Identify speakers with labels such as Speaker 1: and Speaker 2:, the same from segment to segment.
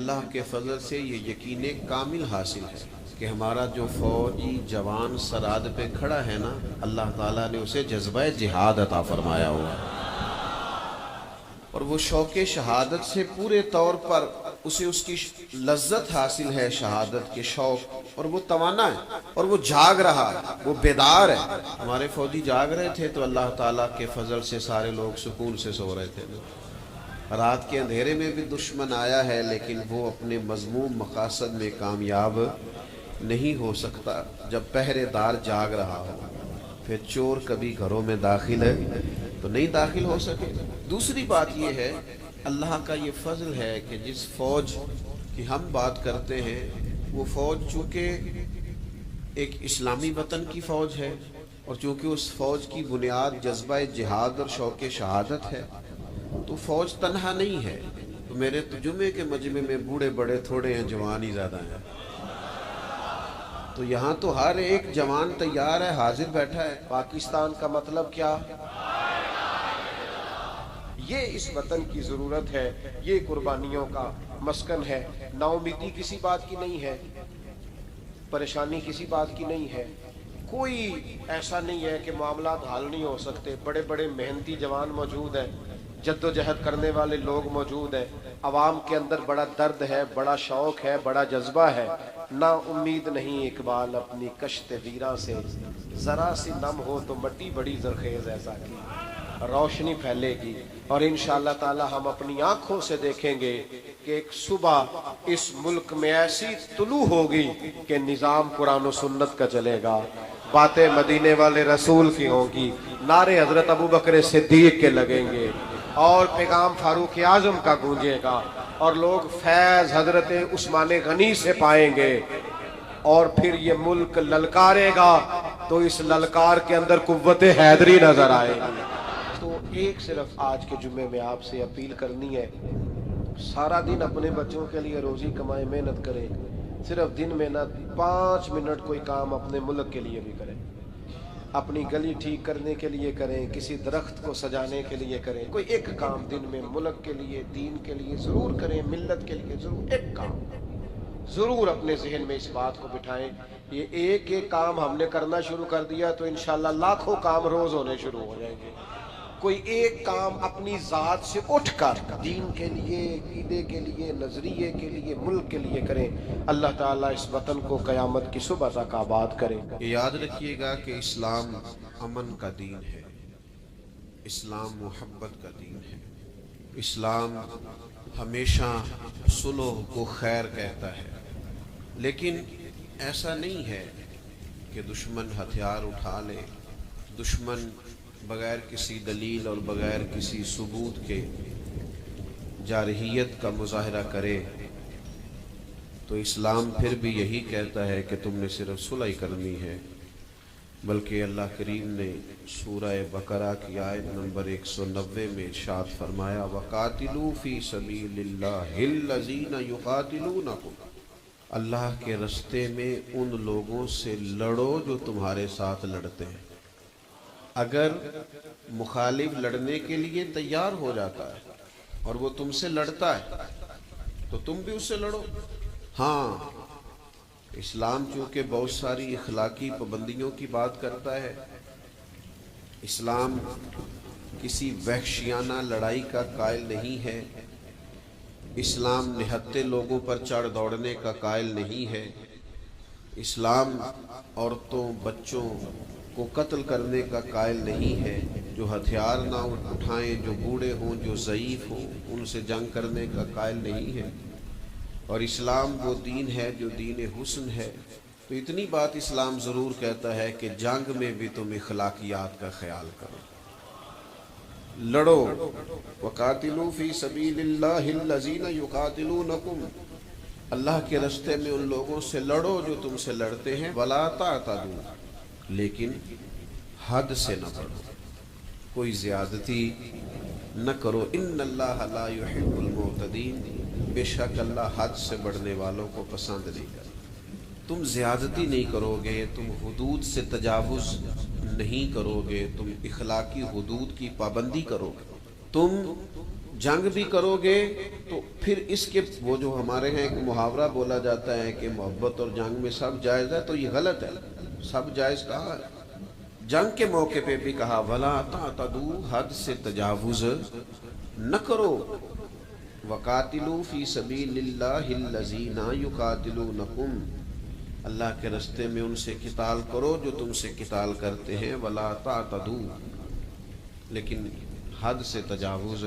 Speaker 1: اللہ کے فضل سے یہ یقین کامل حاصل ہے کہ ہمارا جو فوجی جوان سرحد پہ کھڑا ہے نا، اللہ تعالیٰ نے اسے جذبہ جہاد عطا فرمایا ہوا، اور وہ شوق شہادت سے پورے طور پر اسے اس کی لذت حاصل ہے، شہادت کے شوق، اور وہ توانا ہے، اور وہ جاگ رہا ہے، وہ بیدار ہے۔ ہمارے فوجی جاگ رہے تھے تو اللہ تعالیٰ کے فضل سے سارے لوگ سکون سے سو رہے تھے۔ رات کے اندھیرے میں بھی دشمن آیا ہے لیکن وہ اپنے مذموم مقاصد میں کامیاب نہیں ہو سکتا جب پہرے دار جاگ رہا ہو۔ پھر چور کبھی گھروں میں داخل ہے تو نہیں داخل ہو سکے۔ دوسری بات یہ ہے، اللہ کا یہ فضل ہے کہ جس فوج کی ہم بات کرتے ہیں وہ فوج چونکہ ایک اسلامی وطن کی فوج ہے، اور چونکہ اس فوج کی بنیاد جذبہ جہاد اور شوق شہادت ہے، تو فوج تنہا نہیں ہے۔ تو میرے جمعے کے مجمع میں بوڑھے بڑے تھوڑے ہیں، جوان ہی زیادہ ہیں، تو یہاں تو ہر ایک جوان تیار ہے، حاضر بیٹھا ہے۔
Speaker 2: پاکستان کا مطلب کیا؟ یہ اس وطن کی ضرورت ہے، یہ قربانیوں کا مسکن ہے۔ نا امیدی کسی بات کی نہیں ہے، پریشانی کسی بات کی نہیں ہے، کوئی ایسا نہیں ہے کہ معاملات حل نہیں ہو سکتے۔ بڑے بڑے محنتی جوان موجود ہیں، جد و جہد کرنے والے لوگ موجود ہیں، عوام کے اندر بڑا درد ہے، بڑا شوق ہے، بڑا جذبہ ہے۔ نا امید نہیں اقبال اپنی کشت ویراں سے، ذرا سی نم ہو تو مٹی بڑی زرخیز ایسا کی روشنی پھیلے گی۔ اور انشاءاللہ تعالی ہم اپنی آنکھوں سے دیکھیں گے کہ ایک صبح اس ملک میں ایسی طلوع ہوگی کہ نظام قرآن و سنت کا چلے گا، باتیں مدینے والے رسول کی ہوں گی، نعرے حضرت ابو بکر صدیق کے لگیں گے، اور پیغام فاروق اعظم کا گونجے گا، اور لوگ فیض حضرت عثمان غنی سے پائیں گے، اور پھر یہ ملک للکارے گا تو اس للکار کے اندر قوت حیدری نظر آئے گی۔ تو ایک صرف آج کے جمعے میں آپ سے اپیل کرنی ہے، سارا دن اپنے بچوں کے لیے روزی کمائیں، محنت کریں، صرف دن میں نہ 5 منٹ کوئی کام اپنے ملک کے لیے بھی کریں، اپنی گلی ٹھیک کرنے کے لیے کریں، کسی درخت کو سجانے کے لیے کریں، کوئی ایک کام دن میں ملک کے لیے، دین کے لیے ضرور کریں، ملت کے لیے ضرور ایک کام ضرور اپنے ذہن میں اس بات کو بٹھائیں۔ یہ ایک ایک کام ہم نے کرنا شروع کر دیا تو انشاءاللہ لاکھوں کام روز ہونے شروع ہو جائیں گے۔ کوئی ایک کام اپنی ذات سے اٹھ کر دین کے لیے، عقیدے کے لیے، نظریے کے لیے، ملک کے لیے کریں۔ اللہ تعالیٰ اس وطن کو قیامت کی صبح تک آباد کرے۔
Speaker 1: یہ یاد رکھیے گا کہ اسلام امن کا دین ہے، اسلام محبت کا دین ہے، اسلام ہمیشہ صلح کو خیر کہتا ہے، لیکن ایسا نہیں ہے کہ دشمن ہتھیار اٹھا لے، دشمن بغیر کسی دلیل اور بغیر کسی ثبوت کے جارحیت کا مظاہرہ کرے، تو اسلام پھر بھی یہی کہتا ہے کہ تم نے صرف صلح کرنی ہے۔ بلکہ اللہ کریم نے سورہ بقرہ کی آیت نمبر 190 میں ارشاد فرمایا وَقَاتِلُوا فِي سَبِيلِ اللَّهِ الَّذِينَ يُقَاتِلُونَكُمْ، اللہ کے رستے میں ان لوگوں سے لڑو جو تمہارے ساتھ لڑتے ہیں۔ اگر مخالف لڑنے کے لیے تیار ہو جاتا ہے اور وہ تم سے لڑتا ہے تو تم بھی اس سے لڑو۔ ہاں، اسلام چونکہ بہت ساری اخلاقی پابندیوں کی بات کرتا ہے، اسلام کسی وحشیانہ لڑائی کا قائل نہیں ہے، اسلام نہتے لوگوں پر چڑھ دوڑنے کا قائل نہیں ہے، اسلام عورتوں بچوں کو قتل کرنے کا قائل نہیں ہے، جو ہتھیار نہ اٹھائیں، جو بوڑھے ہوں، جو ضعیف ہوں، ان سے جنگ کرنے کا قائل نہیں ہے، اور اسلام وہ دین ہے جو دین حسن ہے۔ تو اتنی بات اسلام ضرور کہتا ہے کہ جنگ میں بھی تم اخلاقیات کا خیال کرو، لڑو۔ وَقَاتِلُوا فِي سَبِيلِ اللَّهِ الَّذِينَ يُقَاتِلُونَكُمْ، اللہ کے راستے میں ان لوگوں سے لڑو جو تم سے لڑتے ہیں۔ وَلَا تَعْتَدُوا، لیکن حد سے نہ بڑھو، کوئی زیادتی نہ کرو۔ إِنَّ اللَّهَ لَا يُحِبُّ الْمُعْتَدِينَ، بے شک اللہ حد سے بڑھنے والوں کو پسند نہیں کرتا۔ تم زیادتی نہیں کرو گے، تم حدود سے تجاوز نہیں کرو گے، تم اخلاقی حدود کی پابندی کرو گے، تم جنگ بھی کرو گے تو پھر اس کے وہ جو ہمارے ہیں ایک محاورہ بولا جاتا ہے کہ محبت اور جنگ میں سب جائز ہے، تو یہ غلط ہے، سب جائز کہا ہے۔ جنگ کے موقع پہ بھی کہا وَلَا تَعْتَدُوا، حد سے تجاوز نہ کرو، وَقَاتِلُوا فِي سَبِيلِ اللَّهِ الَّذِينَ يُقَاتِلُونَكُمْ، اللہ کے راستے میں ان سے قتال کرو جو تم سے قتال کرتے ہیں، وَلَا تَعْتَدُوا، لیکن حد سے تجاوز،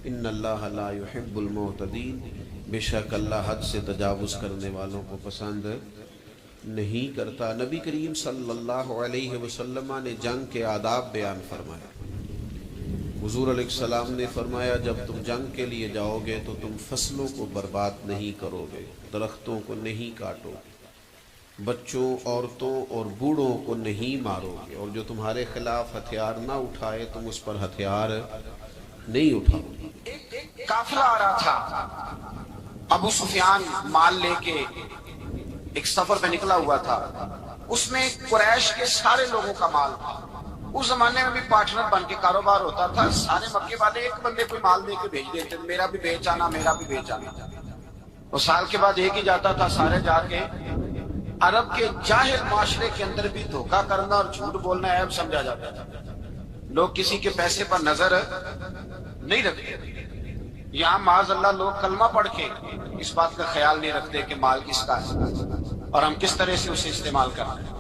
Speaker 1: ان اللہ لا يحب المعتدین، بے شک اللہ حد سے تجاوز کرنے والوں کو پسند نہیں کرتا۔ نبی کریم صلی اللہ علیہ وسلم نے جنگ کے آداب بیان فرمائے۔ حضور علیہ السلام نے فرمایا جب تم جنگ کے لیے جاؤ گے تو تم فصلوں کو برباد نہیں کرو گے، درختوں کو نہیں کاٹو، بچوں، عورتوں اور بوڑھوں کو نہیں مارو گے، اور جو تمہارے خلاف ہتھیار نہ اٹھائے تم اس پر ہتھیار نہیں اٹھاؤ گے۔
Speaker 2: ایک قافلہ آ رہا تھا، ابو سفیان مال لے کے ایک سفر پہ نکلا ہوا تھا، اس میں قریش کے سارے لوگوں کا مال تھا۔ اس زمانے میں بھی پارٹنر بن کے کاروبار ہوتا تھا، سارے مکے والے ایک بندے کو مال دے کے بھیج دیتے، میرا بھی بیچ آنا، میرا بھی بیچ آنا، اور سال کے بعد ایک ہی جاتا تھا، سارے جا کے۔ عرب کے جاہل معاشرے کے اندر بھی دھوکہ کرنا اور جھوٹ بولنا عیب سمجھا جاتا تھا، لوگ کسی کے پیسے پر نظر نہیں رکھتے۔ یہاں معاذ اللہ لوگ کلمہ پڑھ کے اس بات کا خیال نہیں رکھتے کہ مال کس کا ہے اور ہم کس طرح سے اسے استعمال کرتے ہیں۔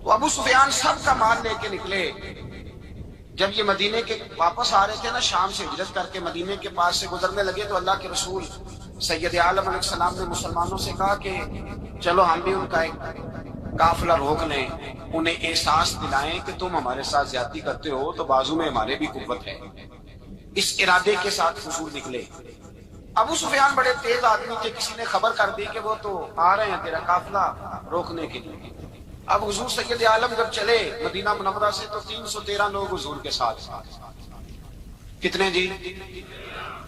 Speaker 2: تو ابو سفیان سب کا مال لے کے نکلے۔ جب یہ مدینے کے واپس آ رہے تھے نا، شام سے ہجرت کر کے مدینے کے پاس سے گزرنے لگے، تو اللہ کے رسول سید عالم علیہ السلام نے مسلمانوں سے کہا کہ چلو ہم بھی ان کا ایک قافلہ روک لیں، انہیں احساس دلائیں کہ تم ہمارے ساتھ زیادتی کرتے ہو تو بازو میں ہمارے بھی قوت ہے۔ اس ارادے کے ساتھ حضور نکلے۔ ابو سفیان بڑے تیز آدمی تھے، کسی نے خبر کر دی کہ وہ تو آ رہے ہیں تیرا قافلہ روکنے کے لیے۔ اب حضور سید عالم جب چلے مدینہ منورہ سے تو 313 لوگ حضور کے ساتھ۔ کتنے جی؟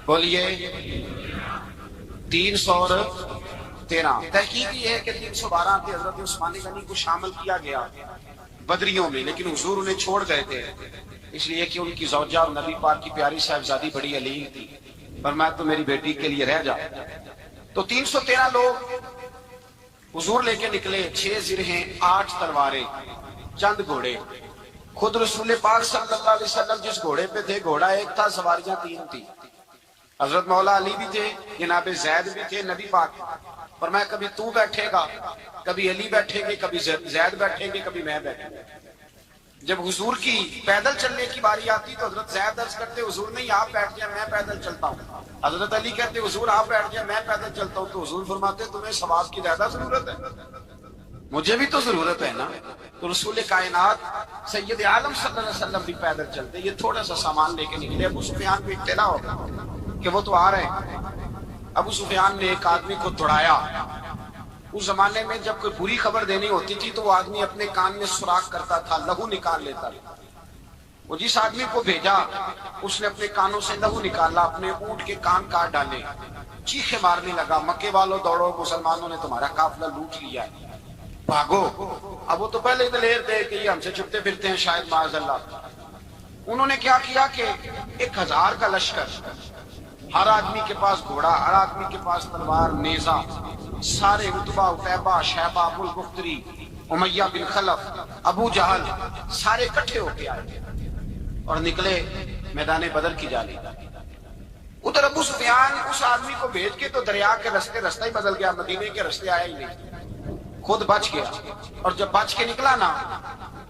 Speaker 2: بولیے 313۔ تحقیق یہ ہے کہ 312 کے حضرت عثمان غنی کو شامل کیا گیا بدریوں میں، لیکن حضور انہیں چھوڑ گئے تھے، اس لیے کہ ان کی زوجہ اور نبی پاک کی پیاری صاحبزادی بڑی علی تھی، فرمایا تو میری بیٹی کے لیے رہ جا۔ تو 313 لوگ حضور لے کے نکلے، 6 زرہیں، 8 تلواریں، چند گھوڑے۔ خود رسول پاک صلی اللہ علیہ وسلم جس گھوڑے پہ تھے، گھوڑا ایک تھا، سواریاں 3 تھی۔ حضرت مولا علی بھی تھے، جناب زید بھی تھے، نبی پاک۔ فرمایا کبھی تو بیٹھے گا، کبھی علی بیٹھیں گے، کبھی زید بیٹھیں گے، کبھی میں بیٹھوں گا۔ جب حضور کی پیدل چلنے کی باری آتی تو حضرت زید عرض کرتے حضور نہیں آپ بیٹھ جائیں میں پیدل چلتا ہوں، حضرت علی کہتے حضور آپ بیٹھ جائیں میں پیدل چلتا ہوں، تو حضور فرماتے تمہیں ثواب کی زیادہ ضرورت ہے، مجھے بھی تو ضرورت ہے نا۔ تو رسول کائنات سید عالم صلی اللہ علیہ وسلم بھی پیدل چلتے، یہ تھوڑا سا سامان لے کے نکلے۔ ابو سفیان کو اطلاع ہو کہ وہ تو آ رہے ہیں۔ ابو سفیان نے ایک آدمی کو دوڑایا۔ اس زمانے میں جب کوئی بری خبر دینی ہوتی تھی تو وہ آدمی اپنے کان میں سوراخ کرتا تھا، لہو نکال لیتا تھا۔ وہ جس آدمی کو بھیجا اس نے اپنے کانوں سے لہو نکالا، اپنے اونٹ کے کان کاٹ ڈالے، چیخے مارنے لگا، مکے والوں دوڑو، مسلمانوں نے تمہارا قافلہ لوٹ لیا ہے، بھاگو۔ اب وہ تو پہلے دلیر تھے کہ یہ ہم سے چھپتے پھرتے ہیں شاید معاذ اللہ۔ انہوں نے کیا کیا کہ 1000 کا لشکر، ہر آدمی کے پاس گھوڑا، ہر آدمی کے پاس تلوار، نیزہ، سارے عتبہ، عتیبہ، شیبہ، ابو البختری، امیہ بن خلف، ابو جہل، سارے اکٹھے ہو کے آئے اور نکلے میدان بدر کی جانب۔ ادھر ابو سفیان اس آدمی کو بھیج کے تو دریا کے رستہ ہی بدل گیا، مدینے کے رستے آیا ہی نہیں، خود بچ گیا۔ اور جب بچ کے نکلا نا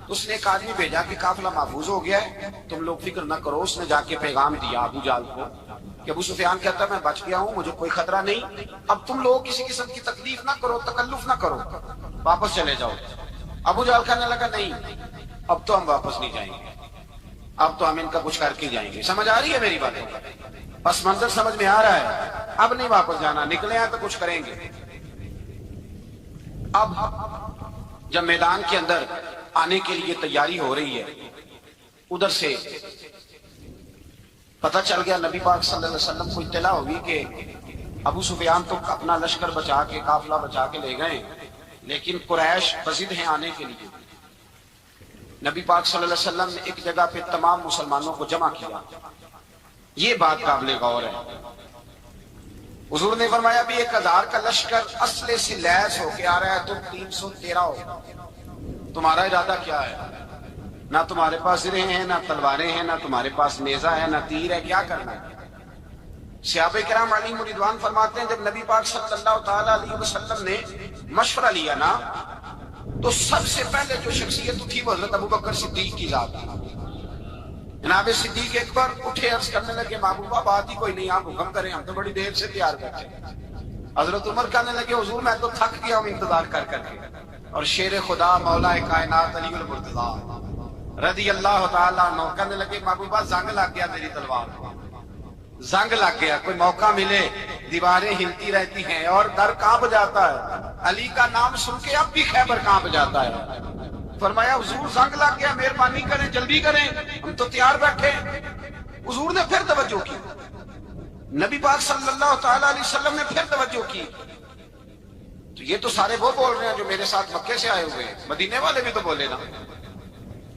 Speaker 2: تو اس نے ایک آدمی بھیجا کہ قافلہ محفوظ ہو گیا ہے، تم لوگ فکر نہ کرو۔ اس نے جا کے پیغام دیا ابو جہل کو کہ ابو سفیان کہتا ہے میں بچ گیا ہوں، مجھے کوئی خطرہ نہیں، اب تم لوگ کسی قسم کی تکلیف نہ کرو، تکلف نہ کرو، واپس چلے جاؤ۔ ابو جہل کہنے لگا نہیں اب تو ہم واپس نہیں جائیں گے، اب تو ہم ان کا کچھ کر کے جائیں گے۔ سمجھ آ رہی ہے میری بات؟ بس منظر سمجھ میں آ رہا ہے، اب نہیں واپس جانا، نکلے ہیں تو کچھ کریں گے۔ اب جب میدان کے اندر آنے کے لیے تیاری ہو رہی ہے، ادھر سے پتہ چل گیا، نبی پاک صلی اللہ علیہ وسلم کو اطلاع ہوگی کہ ابو سفیان تو اپنا لشکر بچا کے، قافلہ بچا کے لے گئے، لیکن قریش بضد ہیں آنے کے لیے۔ نبی پاک صلی اللہ علیہ وسلم نے ایک جگہ پہ تمام مسلمانوں کو جمع کیا
Speaker 3: یہ بات قابل غور ہے۔ حضور نے فرمایا بھی 1000 کا لشکر اسلحے سے لیس ہو کے آ رہا ہے، تم 313 ہو، تمہارا ارادہ کیا ہے؟ نہ تمہارے پاس زرہیں ہیں، نہ تلواریں ہیں، نہ تمہارے پاس نیزہ ہے، نہ تیر ہے، کیا کرنا ہے؟ صحابہ کرام علیہم رضوان فرماتے ہیں جب نبی پاک صلی اللہ تعالی علیہ وسلم نے مشورہ لیا نا تو سب سے پہلے جو شخصیت اٹھی وہ حضرت ابوبکر صدیق کی ذات تھی۔ جناب صدیق اکبر اٹھے، عرض کرنے لگے محبوبہ بات ہی کوئی نہیں، آپ حکم کریں، ہم تو بڑی دیر سے تیار بیٹھے۔ حضرت عمر کہنے لگے حضور میں تو تھک گیا ہوں انتظار کر کر کے۔ اور شیر خدا مولا کائنات علی المرتضیٰ رضی اللہ تعالیٰ عنہ کہنے لگے محبوبہ زنگ لگ گیا میری تلوار، زنگ لگ گیا، کوئی موقع ملے دیواریں ہلتی رہتی ہیں اور در کانپ جاتا ہے، علی کا نام سن کے اب بھی خیبر کانپ جاتا ہے۔ فرمایا حضور زنگ لگ گیا، مہربانی کریں، جلدی کریں، ہم تو تیار بیٹھے۔ حضور نے پھر توجہ کی، نبی پاک صلی اللہ تعالی علیہ وسلم نے پھر توجہ کی، تو یہ تو سارے وہ بول رہے ہیں جو میرے ساتھ مکے سے آئے ہوئے ہیں، مدینے والے بھی تو بولے نا۔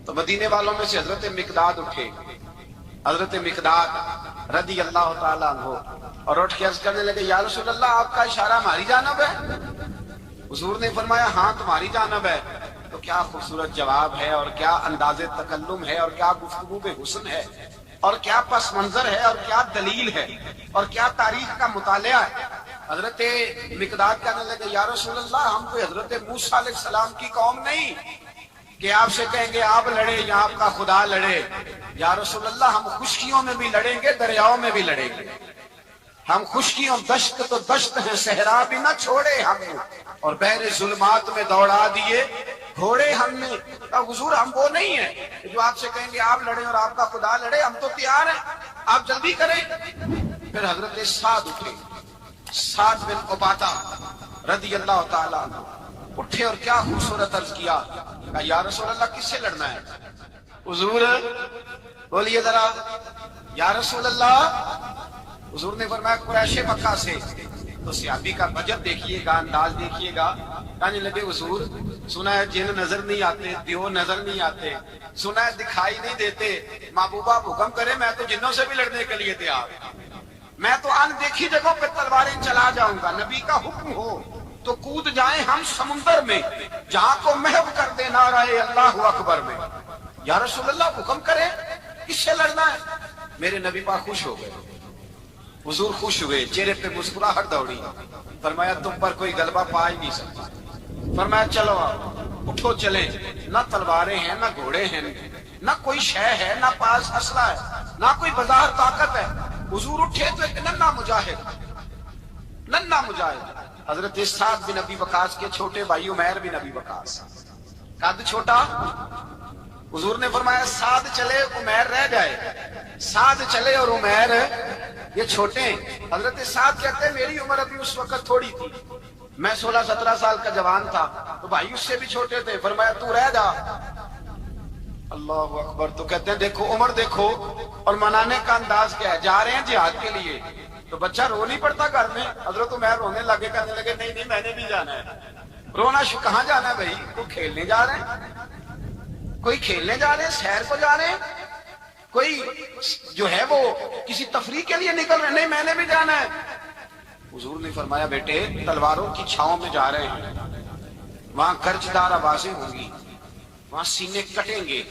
Speaker 3: تو مدینے والوں میں سے حضرت مقداد اٹھے، حضرت مقداد رضی اللہ تعالیٰ عنہ، اور اٹھ کے عرض کرنے لگے یا رسول اللہ آپ کا اشارہ ہماری جانب ہے؟ حضور نے فرمایا ہاں تمہاری جانب ہے۔ تو کیا خوبصورت جواب ہے، اور کیا انداز تکلم ہے، اور کیا گفتگو بے حسن ہے، اور کیا پس منظر ہے، اور کیا دلیل ہے، اور کیا تاریخ کا مطالعہ ہے۔ حضرت مقداد کہنے لگے یا رسول اللہ ہم کوئی حضرت موسیٰ علیہ السلام کی قوم نہیں کہ آپ سے کہیں گے آپ لڑے یا آپ کا خدا لڑے۔ یا رسول اللہ ہم خشکیوں میں بھی لڑیں گے، دریاؤں میں بھی لڑیں گے، ہم خشکیوں دشت تو دشت ہیں، صحرا بھی نہ چھوڑے ہم نے، اور بحر ظلمات میں دوڑا دیے گھوڑے ہم نے۔ حضور ہم وہ نہیں ہیں جو آپ سے کہیں گے آپ لڑیں اور آپ کا خدا لڑے، ہم تو تیار ہیں، آپ جلدی کریں۔ پھر حضرت سعد اٹھے، سعد بن عبادہ رضی اللہ تعالیٰ عنہ اٹھے اور کیا خوبصورت عرض کیا، کہا یا رسول اللہ کس سے لڑنا ہے؟ حضور بولیے ذرا یا رسول اللہ۔ حضور نے فرمایا قریش مکہ سے۔ تو صحابی کا بجٹ دیکھیے گا، انداز دیکھیے گا، کہنے لگے حضور سنا ہے جن نظر نہیں آتے، دیو نظر نہیں آتے، سنا ہے دکھائی نہیں دیتے، محبوبہ حکم کرے میں تو جنوں سے بھی لڑنے کے لیے تیار، میں تو ان دیکھی جگہوں پہ تلواریں چلا جاؤں گا، نبی کا حکم ہو تو کود جائیں ہم سمندر میں جہاں کو محو کر دے نعرہ اللہ اکبر میں۔ یا رسول اللہ حکم کرے کس سے لڑنا ہے؟ میرے نبی پاک خوش ہو گئے، حضور خوش ہوئے، چہرے پہ مسکراہٹ دوڑی، فرمایا تم پر کوئی غلبہ پا ہی نہیں سکتا۔ فرمایا چلو اٹھو چلیں، نہ تلواریں ہیں، نہ گھوڑے ہیں، نہ کوئی شے ہے، نہ پاس اسلحہ ہے، نہ کوئی بظاہر طاقت ہے۔ حضور اٹھے تو ایک ننھا مجاہد حضرت سعد بن ابی وقاص کے چھوٹے بھائی عمیر بن ابی وقاص، قد چھوٹا۔ حضور نے فرمایا سعد چلے عمیر رہ جائے، سعد چلے اور عمیر یہ چھوٹے ہیں۔ حضرت سعد کہتے ہیں میری عمر ابھی اس وقت تھوڑی تھی، میں 16-17 سال کا جوان تھا، تو بھائی اس سے بھی چھوٹے تھے، فرمایا تو رہ جا۔ اللہ اکبر۔ تو کہتے ہیں دیکھو عمر دیکھو، اور منانے کا انداز کیا ہے، جا رہے ہیں جہاد کے لیے تو بچہ رو نہیں پڑتا گھر میں۔ حضرت عمیر رونے لگے، کہنے لگے نہیں نہیں میں نے بھی جانا ہے۔ رونا کہاں جانا ہے بھائی؟ کوئی کھیلنے جا رہے ہیں، کوئی کھیلنے جا رہے ہیں، سیر کو جا رہے ہیں، کوئی جو ہے وہ کسی تفریح کے لیے نکل رہے ہیں، نہیں میں نے بھی جانا ہے۔ حضور نے فرمایا بیٹے تلواروں کی چھاؤں میں جا رہے ہیں، وہاں گرجدار آوازیں ہوں گی، وہاں سینے کٹیں گے،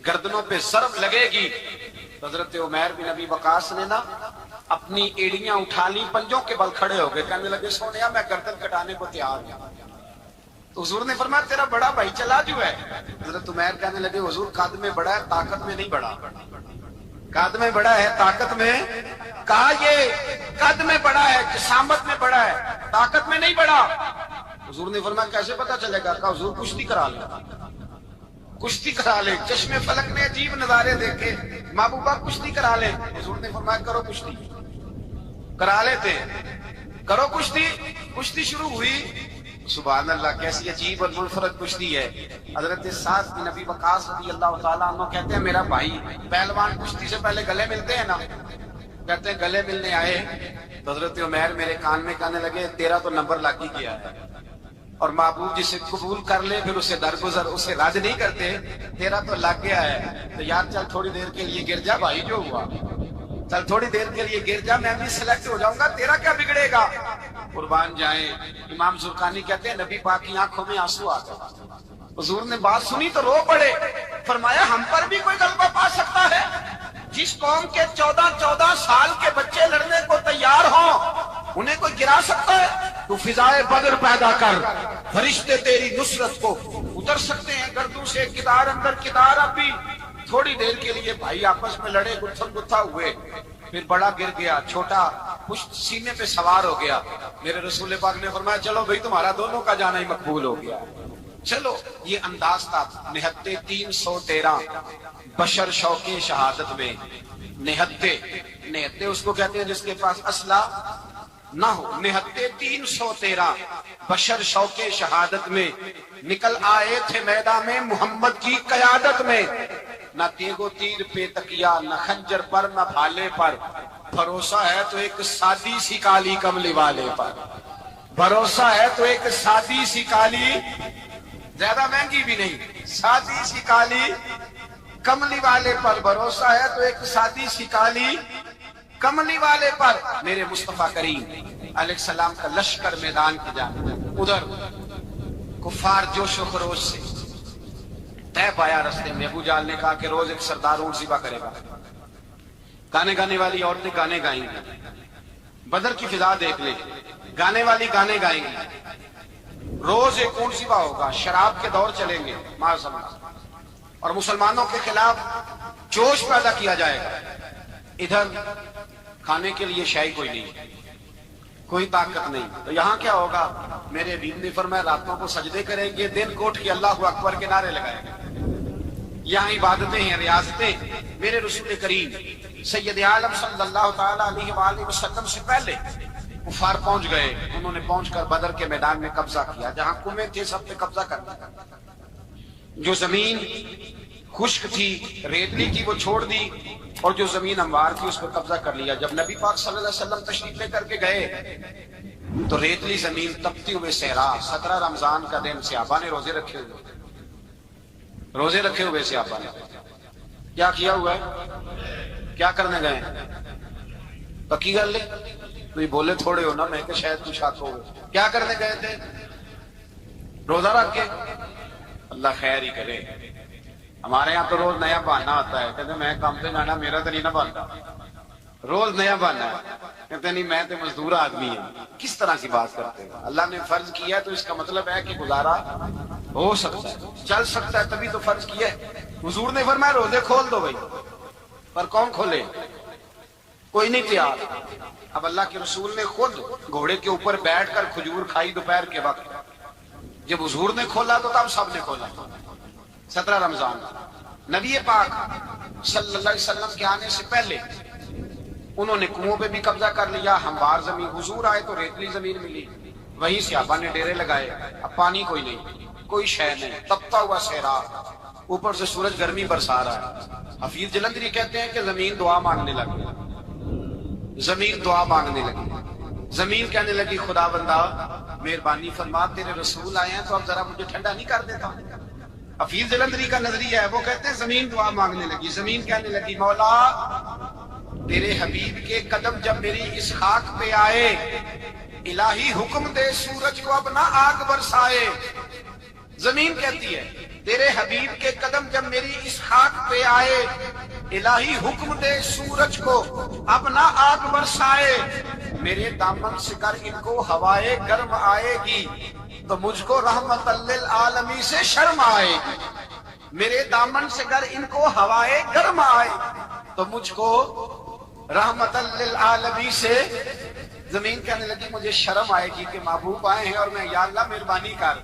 Speaker 3: گردنوں پہ ضرب لگے گی۔ حضرت عمیر بن ابی وقاص نے نا اپنی ایڑیاں اٹھا لی، پنجوں کے بل کھڑے ہو گئے، کہنے لگے سونیا میں گردن کٹانے کو تیار ہوں۔ تو حضور نے فرمایا تیرا بڑا بھائی چلا جو ہے۔ حضرت عمیر کہنے لگے حضور قد میں بڑا ہے، طاقت میں نہیں بڑا، قد میں بڑا ہے طاقت میں، کہا یہ قد میں بڑا ہے، جسامت میں بڑا ہے، طاقت میں نہیں بڑا۔ حضور نے فرمایا کیسے پتا چلے گا؟ کہا حضور کشتی کرا لے، کشتی کرا لے، چشمے فلک میں عجیب نظارے دیکھے، محبوبہ کشتی کرا لے۔ حضور نے فرمایا کرو کشتی، کرا لیتے، کرو کشتی۔ کشتی شروع ہوئی، سبحان اللہ کیسی عجیب اور منفرد کشتی ہے۔ حضرت سعد بن ابی وقاص رضی اللہ تعالیٰ عنہ کہتے ہیں میرا بھائی پہلوان کشتی سے پہلے گلے ملتے ہیں نا، کہتے ہیں گلے ملنے آئے تو حضرت عمیر میرے کان میں کہنے لگے تیرا تو نمبر لگ ہی گیا ہے، اور محبوب جسے قبول کر لے پھر اسے درگزر، اسے رد نہیں کرتے، تیرا تو لگ گیا ہے، تو یار چل تھوڑی دیر کے لیے گر جا بھائی جو ہوا۔ چل تھوڑی دیر کے لیے گر جا، میں بھی سلیکٹ ہو جاؤں گا، تیرا کیا بگڑے گا؟ قربان جائیں، امام زرقانی کہتے ہیں نبی پاک کی آنکھوں میں آنسو آ گئے، حضور نے بات سنی تو رو پڑے، فرمایا ہم پر بھی کوئی غلبہ پا سکتا ہے؟ جس قوم کے 14 سال کے بچے لڑنے کو تیار ہوں انہیں کوئی گرا سکتا ہے؟ تو فضائے بدر پیدا کر، فرشتے تیری نصرت کو اتر سکتے ہیں گردوں سے، کدار اندر کدار۔ اب بھی تھوڑی دیر کے لیے بھائی آپس میں لڑے، گتھم گتھا ہوئے، پھر بڑا گر گیا، چھوٹا پشت سینے پہ سوار ہو گیا۔ میرے رسول پاک نے فرمایا چلو بھائی تمہارا دونوں کا جانا ہی مقبول ہو گیا۔ چلو یہ انداز تھا۔ نہتے 313 بشر شوق شہادت میں، نہتے اس کو کہتے ہیں جس کے پاس اسلحہ نہ ہو۔ نہتے 313 بشر شوق شہادت میں نکل آئے تھے میدان میں محمد کی قیادت میں، نہ تیغ و تیر پہ تکیا، نہ خنجر پر نہ بھالے پر، بھروسہ ہے تو ایک سادی سی کالی کملی والے پر، بھروسہ ہے تو ایک سادی سی کالی، زیادہ مہنگی بھی نہیں، سادی سی کالی کملی والے پر، بھروسہ ہے تو ایک سادی سی کالی کملی والے پر۔ میرے مصطفیٰ کریم علیہ السلام کا لشکر میدان کی جانب، ادھر کفار جوش و خروش سے طے پایا رستے میں۔ ابو جہل نے کہا کہ روز ایک سردار اونٹ ذبح کرے گا، گانے گانے والی عورتیں گانے گائیں گی، بدر کی فضا دیکھ لیں، گانے والی گانے گائیں گی، روز ایک اونٹ ذبح ہوگا، شراب کے دور چلیں گے معاذ اللہ، اور مسلمانوں کے خلاف جوش پیدا کیا جائے گا۔ ادھر کھانے کے لیے شے کوئی نہیں، کوئی طاقت نہیں، تو یہاں کیا ہوگا؟ میرے حبیب نے فرمایا راتوں کو سجدے کریں گے، دن کو اٹھ کے اللہ اکبر کے نعرے لگائیں گے۔ یہاں عبادتیں ہیں، ریاضتیں۔ میرے رسول کریم سید عالم صلی اللہ تعالی علیہ وآلہ وسلم سے پہلے کفار پہنچ گئے، انہوں نے پہنچ کر بدر کے میدان میں قبضہ کیا، جہاں کنویں تھے سب پہ قبضہ کر دیا، جو زمین خشک تھی ریتلی کی وہ چھوڑ دی، اور جو زمین ہموار تھی اس پر قبضہ کر لیا۔ جب نبی پاک صلی اللہ علیہ وسلم تشریف لے کر کے گئے تو ریتلی زمین تپتی ہوئے صحرا، 17 رمضان کا دن، صحابہ نے روزے رکھے ہوئے صحابہ نے کیا کیا ہوا ہے؟ کیا کرنے گئے؟ پکی گل لے تو بولے تھوڑے ہو نا، میں کہ شاید کچھ شک ہو، کیا کرنے گئے تھے؟ روزہ رکھ کے۔ اللہ خیر ہی کرے، ہمارے یہاں تو روز نیا بہانا ہوتا ہے، کہتے میں کام سے جانا، میرا تو نہیں نہ بنتا، روز نیا بہانا ہے، کہتے نہیں میں تو مزدور آدمی ہوں۔ کس طرح کی بات کرتے ہیں؟ اللہ نے فرض کیا ہے تو اس کا مطلب ہے کہ گزارا ہو سکتا ہے، چل سکتا ہے، تبھی تو فرض کیا ہے۔ حضور نے فرمایا روزے کھول دو بھائی، پر کون کھولے؟ کوئی نہیں تیار۔ اب اللہ کے رسول نے خود گھوڑے کے اوپر بیٹھ کر کھجور کھائی دوپہر کے وقت، جب حضور نے کھولا تو تب سب نے کھولا۔ 17 رمضان نبی پاک صلی اللہ علیہ وسلم کے آنے سے پہلے انہوں نے کنووں پہ بھی قبضہ کر لیا، ہموار زمین، حضور آئے تو ریتلی زمین ملی، وہیں صحابہ نے ڈیرے لگائے۔ اب پانی کوئی نہیں، کوئی شے نہیں، تپتا ہوا صحرا، اوپر سے سورج گرمی برسا رہا ہے۔ حفیظ جلندری کہتے ہیں کہ زمین دعا مانگنے لگی، زمین دعا مانگنے لگی، زمین کہنے لگی خدا بندہ مہربانی فرما، تیرے رسول آئے ہیں تو اب ذرا مجھے ٹھنڈا نہیں کر دیتا؟ حفیظ جلندری کا نظریہ ہے، وہ کہتے ہیں زمین دعا مانگنے لگی، زمین کہنے لگی مولا تیرے حبیب کے قدم جب میری اس خاک پہ آئے، الہی حکم دے سورج کو اب نہ آگ برسائے۔ زمین کہتی ہے تیرے حبیب کے قدم جب میری اس خاک پہ آئے، الہی حکم دے سورج کو اب نہ آگ برسائے۔ میرے دامن سے کر ان کو ہوائے گرم آئے گی تو مجھ کو رحمت للعالمین سے شرم آئے گی، میرے دامن سے گر ان کو ہوائے گرم آئے تو مجھ کو رحمت للعالمین سے۔ زمین کہنے لگی مجھے شرم آئے گی کہ محبوب آئے ہیں اور میں یا اللہ مہربانی کر۔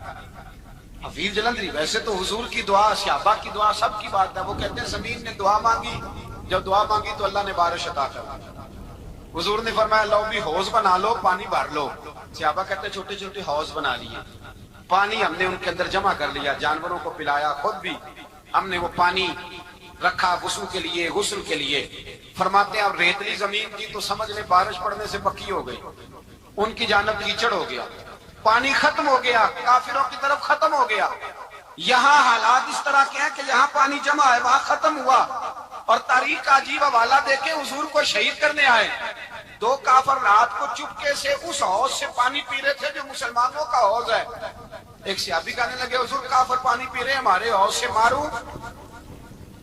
Speaker 3: حفیظ جلندری ویسے تو حضور کی دعا، صحابہ کی دعا سب کی بات ہے، وہ کہتے ہیں زمین نے دعا مانگی، جب دعا مانگی تو اللہ نے بارش عطا کر۔ حضور نے فرمایا لو بھی حوض بنا لو، پانی بھر لو۔ صحابہ کہتے ہیں چھوٹے چھوٹے حوض بنا لیے، پانی ہم نے ان کے اندر جمع کر لیا، جانوروں کو پلایا، خود بھی ہم نے وہ پانی رکھا وضو کے لیے، غسل کے لیے۔ فرماتے ہیں اب ریتلی زمین کی تو سمجھ لیں بارش پڑنے سے پکی ہو گئی، ان کی جانب کیچڑ ہو گیا، پانی ختم ہو گیا، کافروں کی طرف ختم ہو گیا۔ یہاں حالات اس طرح کے ہیں کہ یہاں پانی جمع ہے وہاں ختم ہوا، اور تاریخ کا عجیب حوالہ دیکھیں، حضور کو شہید کرنے آئے، دو کافر رات کو چپکے سے اس حوض سے پانی پی رہے تھے جو مسلمانوں کا حوض ہے۔ ایک صحابی کہنے لگے حضور کافر پانی پی رہے ہیں، ہمارے حوض سے ماروں؟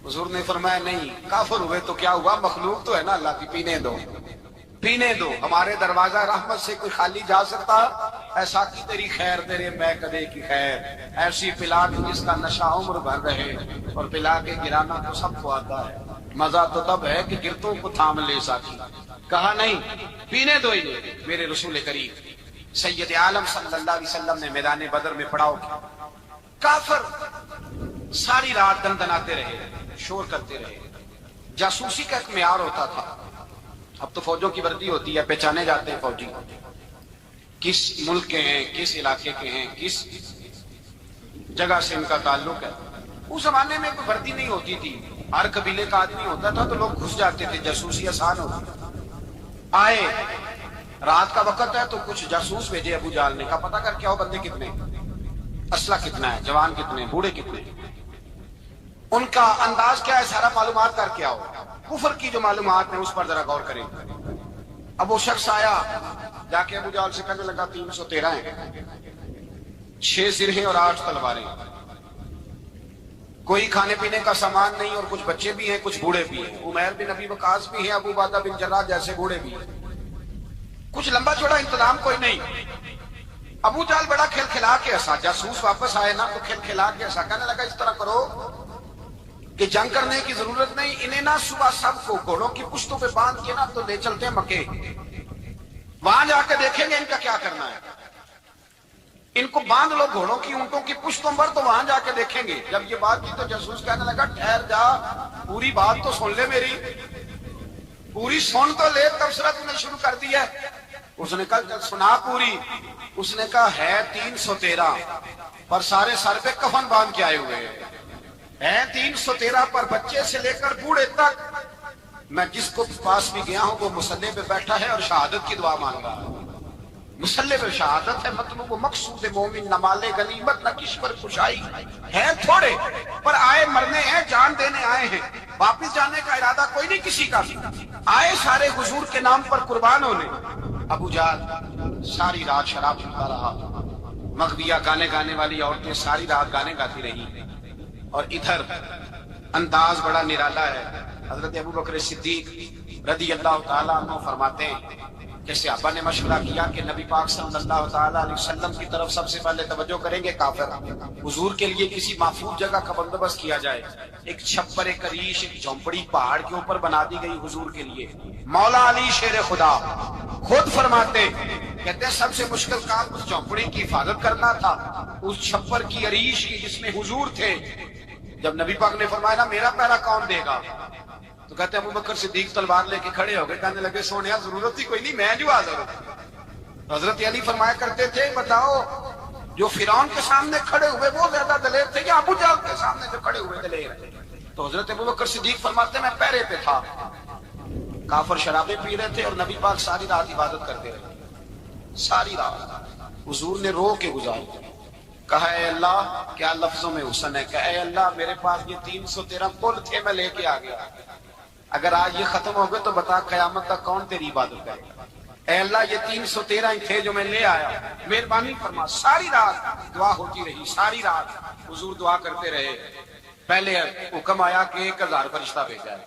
Speaker 3: حضور نے فرمایا نہیں، کافر ہوئے تو کیا ہوا، مخلوق تو ہے نا اللہ کی، پینے دو پینے دو، ہمارے دروازہ رحمت سے کوئی خالی جا سکتا؟ ایسا کی تیری خیر تیرے میں کدے کی خیر، ایسی پلا کے جس کا نشہ عمر بھر رہے، اور پلا کے گرانا تو سب کو آتا ہے، مزہ تو تب ہے کہ گرتوں کو تھام لے ساکی۔ کہا نہیں، پینے دو انہیں۔ میرے رسول کریم سید عالم صلی اللہ علیہ وسلم نے میدان بدر میں پڑاؤ کیا، کافر ساری رات دندناتے رہے، شور کرتے رہے۔ جاسوسی کا ایک معیار ہوتا تھا، اب تو فوجوں کی وردی ہوتی ہے، پہچانے جاتے ہیں فوجی کس ملک کے ہیں، کس علاقے کے ہیں، کس جگہ سے ان کا تعلق ہے۔ اس زمانے میں کوئی وردی نہیں ہوتی تھی، ہر قبیلے کا آدمی ہوتا تھا تو لوگ گھس جاتے تھے، جاسوسی آسان ہوتی۔ آئے رات کا وقت ہے تو کچھ جاسوس بھیجے ابو جہل نے، کہا پتہ کر کے آؤ بندے کتنے، اسلحہ کتنا ہے، جوان کتنے، بوڑھے کتنے، ان کا انداز کیا ہے، سارا معلومات کر کے آؤ۔ کفر کی جو معلومات ہیں اس پر ذرا غور کریں۔ اب وہ شخص آیا، جا کے ابو جہل سے کہنے لگا 313 ہیں، 6 سرہیں اور 8 تلواریں، کوئی کھانے پینے کا سامان نہیں، اور کچھ بچے بھی ہیں، کچھ بوڑھے بھی ہیں، عمیر بن ابی وقاص بھی ہیں، ابو عبیدہ بن جراح جیسے بوڑھے بھی ہیں، کچھ لمبا چوڑا انتظام کوئی نہیں۔ ابو جہل بڑا کھل کھلا کے ہنسا، جاسوس واپس آئے نا تو کھل کھلا کے ہنسا، کہنے لگا اس طرح کرو کہ جنگ کرنے کی ضرورت نہیں، انہیں نا صبح سب کو گھوڑوں کی پشتوں پہ باندھ کے نا تو لے چلتے ہیں مکے، وہاں جا کے دیکھیں گے ان کا کیا کرنا ہے، ان کو باندھ لو گھوڑوں کی اونٹوں کی پشتوں پر، تو وہاں جا کے دیکھیں گے۔ جب یہ بات کی تو جاسوس کہنے لگا ٹھہر جا، پوری بات تو سن لے میری، پوری سن تو لے، تبصرہ تم نے شروع کر دی ہے۔ اس نے کہا چل سنا پوری۔ اس نے کہا ہے 313 پر سارے سر پہ کفن باندھ کے آئے ہوئے ہیں، 313 پر بچے سے لے کر بوڑھے تک، میں جس کو پاس بھی گیا ہوں وہ مصلی پہ بیٹھا ہے اور شہادت کی دعا مانگ رہا ہے۔ مصلی پہ شہادت ہے، مطلب وہ مقصود مومن، نہ مال غنیمت نہ کشور کشائی، ہے تھوڑے پر آئے مرنے ہیں، جان دینے آئے ہیں، واپس جانے کا ارادہ کوئی نہیں کسی کا بھی، آئے سارے حضور کے نام پر قربان ہونے۔ ابو جہل ساری رات شراب پیتا رہا، مغویہ گانے گانے والی عورتیں ساری رات گانے گاتی رہی، اور ادھر انداز بڑا نرالا ہے۔ حضرت ابو بکر صدیق رضی اللہ تعالیٰ عنہ فرماتے ہیں کہ صحابہ نے مشورہ کیا کہ نبی پاک صلی اللہ تعالیٰ علیہ وسلم کی طرف سب سے پہلے توجہ کریں گے کافر، حضور کے لیے کسی محفوظ جگہ کا بندوبست کیا جائے، ایک چھپر، ایک ریش، ایک جھونپڑی پہاڑ کے اوپر بنا دی گئی حضور کے لیے۔ مولا علی شیر خدا خود فرماتے، کہتے ہیں سب سے مشکل کام اس جھونپڑی کی حفاظت کرنا تھا، اس چھپر کی ریش کی جس میں حضور تھے۔ جب نبی پاک نے فرمایا نا میرا پہرا کون دے گا، تو کہتے ہیں ابو بکر صدیق تلوار لے کے کھڑے ہو گئے، کہنے لگے سونیا ضرورت ہی کوئی نہیں، میں جو حاضر ہوں۔ حضرت علی فرمایا کرتے تھے بتاؤ جو فرعون کے سامنے کھڑے ہوئے وہ زیادہ دلیر تھے یا ابو جہل کے سامنے جو کھڑے ہوئے دلیر تھے؟ تو حضرت ابو بکر صدیق فرماتے میں پہرے پہ تھا، کافر شرابیں پی رہے تھے اور نبی پاک ساری رات عبادت کرتے رہے، ساری رات حضور نے رو کے گزاری۔ کہا اے اللہ، کیا لفظوں میں حسن ہے، کہ اے اللہ میرے پاس یہ 313 پل تھے میں لے کے آ گیا، اگر آج یہ ختم ہو گئے تو بتا قیامت تک کون تیری عبادت کرے گا۔ اے اللہ یہ 313 ہی تھے جو میں لے آیا، مہربانی فرما۔ ساری رات دعا ہوتی رہی، ساری رات حضور دعا کرتے رہے۔ پہلے حکم آیا کہ 1000 فرشتہ بھیجا ہے،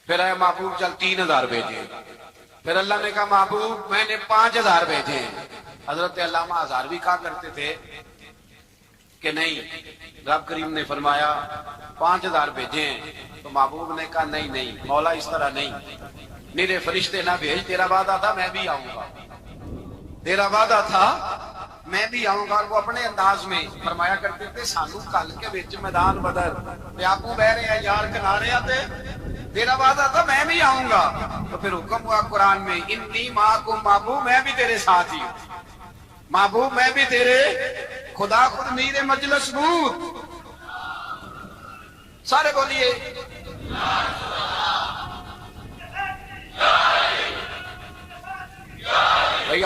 Speaker 3: پھر اے محبوب چل 3000 بھیجے، پھر اللہ نے کہا محبوب میں نے 5000 بھیجے ہیں۔ حضرت علامہ 1000 بھی کہا کرتے تھے کہ نہیں، رب کریم نے فرمایا 5000 بھیجے ہیں، تو محبوب نے کہا نہیں نہیں مولا اس طرح نہیں، میرے فرشتے نہ بھیج، تیرا وعدہ تھا میں بھی آؤں گا، تیرا وعدہ تھا میں بھی آؤں گا۔ اور وہ اپنے انداز میں فرمایا کرتے تھے سانو کل کے وچ میدان بدر پیاپو بہ رہے ہیں یار کنارے آتے، تیرا وعدہ تھا میں بھی آؤں گا۔ تو پھر حکم ہوا قرآن میں انی معکم، محبوب میں بھی تیرے ساتھ ہی ہوں، محبوب میں بھی تیرے، خدا خود میر مجلس بود۔ سارے بولیے بھائی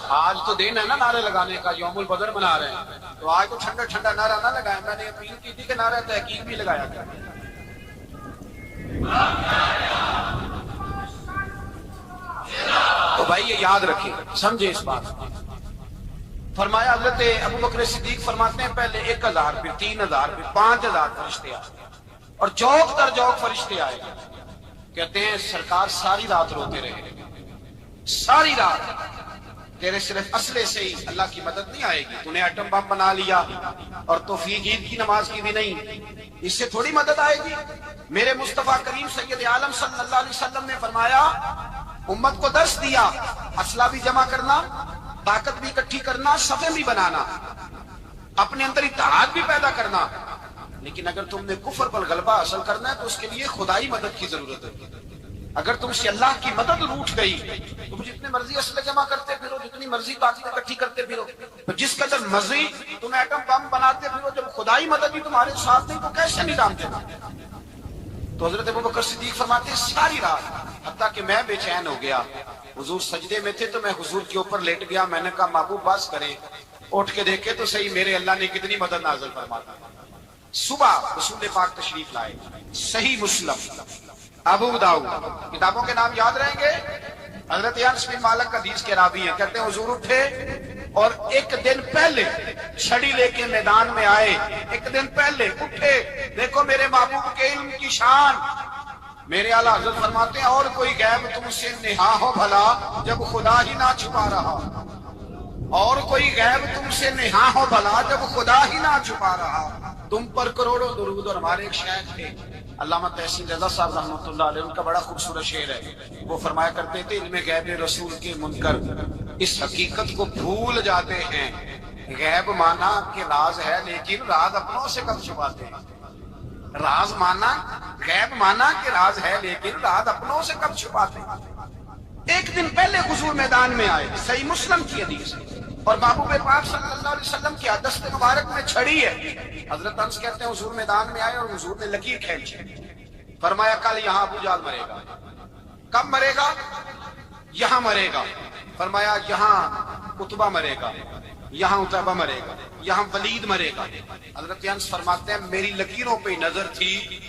Speaker 3: آج تو دن ہے نا نعرے لگانے کا، یوم البدر منا رہے ہیں، تو آج تو ٹھنڈا ٹھنڈا نعرہ نہ لگائیں، میں نے اپیل کی تھی کہ نعرہ تحقیق بھی لگایا تھا۔ تو بھائی یہ یاد رکھیں، سمجھے اس بات کو۔ فرمایا حضرت ابو بکر صدیق فرماتے ہیں پہلے 1000 پھر 3000 پھر 5000 فرشتے آئے اور جوک در جوک فرشتے آئے، کہتے ہیں سرکار ساری رات روتے رہے، ساری رات تیرے صرف اسلحے سے ہی اللہ کی مدد نہیں آئے گی، تو نے ایٹم بم بنا لیا اور توفیق عید کی نماز کی بھی نہیں، اس سے تھوڑی مدد آئے گی۔ میرے مصطفیٰ کریم سید عالم صلی اللہ علیہ وسلم نے فرمایا، امت کو درس دیا، اسلحہ بھی جمع کرنا، طاقت بھی اکٹھی کرنا، صفیں بھی بنانا، اپنے اندر اتحاد بھی پیدا کرنا، لیکن اگر تم نے کفر پر غلبہ حاصل کرنا ہے تو اس کے لیے خدائی مدد کی ضرورت ہے۔ اگر تم سے اللہ کی مدد روٹ گئی، تم جتنے مرضی اسلحے جمع کرتے پھرو، جتنی مرضی طاقت اکٹھی کرتے پھرو، تو جس قدر مرضی تم ایٹم بم بناتے پھرو، جب خدائی مدد بھی تمہارے ساتھ نہیں تو کیسے نظام دینا؟ تو حضرت ابوبکر صدیق فرماتے ہیں ساری رات، حتیٰ کہ میں بے چین ہو گیا، حضور سجدے میں تھے تو میں حضور کے اوپر لیٹ گیا، میں نے کہا محبوب باس کریں، اٹھ کے دیکھے تو صحیح میرے اللہ نے کتنی مدد نازل فرماتا۔ صبح رسول پاک تشریف لائے، صحیح مسلم، ابو داؤد، کتابوں کے نام یاد رہیں گے۔ حضرت انس بن مالک حدیث کے راوی ہیں، کہتے ہیں حضور اٹھے اور ایک دن پہلے چھڑی لے کے میدان میں آئے، ایک دن پہلے اٹھے، دیکھو میرے محبوب کے علم کی شان۔ میرے اعلیٰ حضرت فرماتے ہیں اور کوئی غیب تم سے نہا ہو بھلا جب خدا ہی نہ چھپا رہا، اور کوئی غیب تم سے نہا ہو بھلا جب خدا ہی نہ چھپا رہا۔ تم پر کروڑوں درود۔ اور ہمارے ایک شاعر تھے علامہ تحسین رضا صاحب رحمۃ اللہ علیہ، ان کا بڑا خوبصورت شعر ہے، وہ فرمایا کرتے تھے علم غیب رسول کے منکر اس حقیقت کو بھول جاتے ہیں، غیب مانا کہ راز ہے لیکن راز اپنوں سے کب چھپاتے ہیں، راز مانا غیب مانا کہ راز ہے لیکن راز اپنوں سے کب چھپاتے ہیں۔ ایک دن پہلے حضور میدان میں آئے، صحیح مسلم کی حدیث ہے، اور محبوب پاک صلی اللہ علیہ وسلم کی دست مبارک میں چھڑی ہے۔ حضرت انس کہتے ہیں حضور میدان میں آئے اور حضور نے لکیر کھینچی، فرمایا کل یہاں ابو جہل مرے گا۔ کب مرے گا؟ یہاں مرے گا۔ فرمایا یہاں عتبہ مرے گا، یہاں عتبہ مرے گا، یہاں ولید مرے گا۔ حضرت انس فرماتے ہیں میری لکیروں پہ نظر تھی،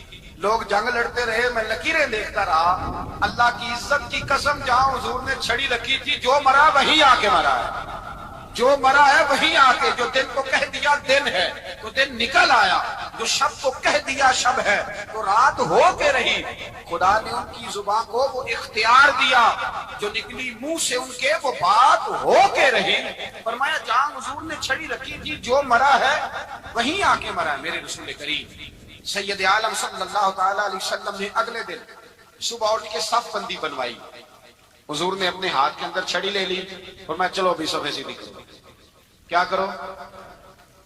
Speaker 3: لوگ جنگ لڑتے رہے، میں لکیریں دیکھتا رہا، اللہ کی عزت کی قسم جہاں حضور نے چھڑی رکھی تھی، جو مرا وہی آ کے مرا ہے، جو مرا ہے وہی آ کے، جو دن کو کہہ دیا دن ہے تو دن نکل آیا، جو شب کو کہہ دیا شب ہے تو رات ہو کے رہی۔ خدا نے ان کی زبان کو وہ اختیار دیا، جو نکلی منہ سے ان کے وہ بات ہو کے رہی۔ فرمایا جہاں حضور نے چھڑی رکھی تھی، جو مرا ہے وہیں آ کے مرا ہے میرے رسول کریم سید عالم صلی اللہ تعالی علیہ وسلم نے اگلے دن صبح اٹھ کے صف بندی بنوائی۔ حضور نے اپنے ہاتھ کے اندر چھڑی لے لی، فرمایا چلو ابھی صفیں سیدھی کرو۔ کیا کرو؟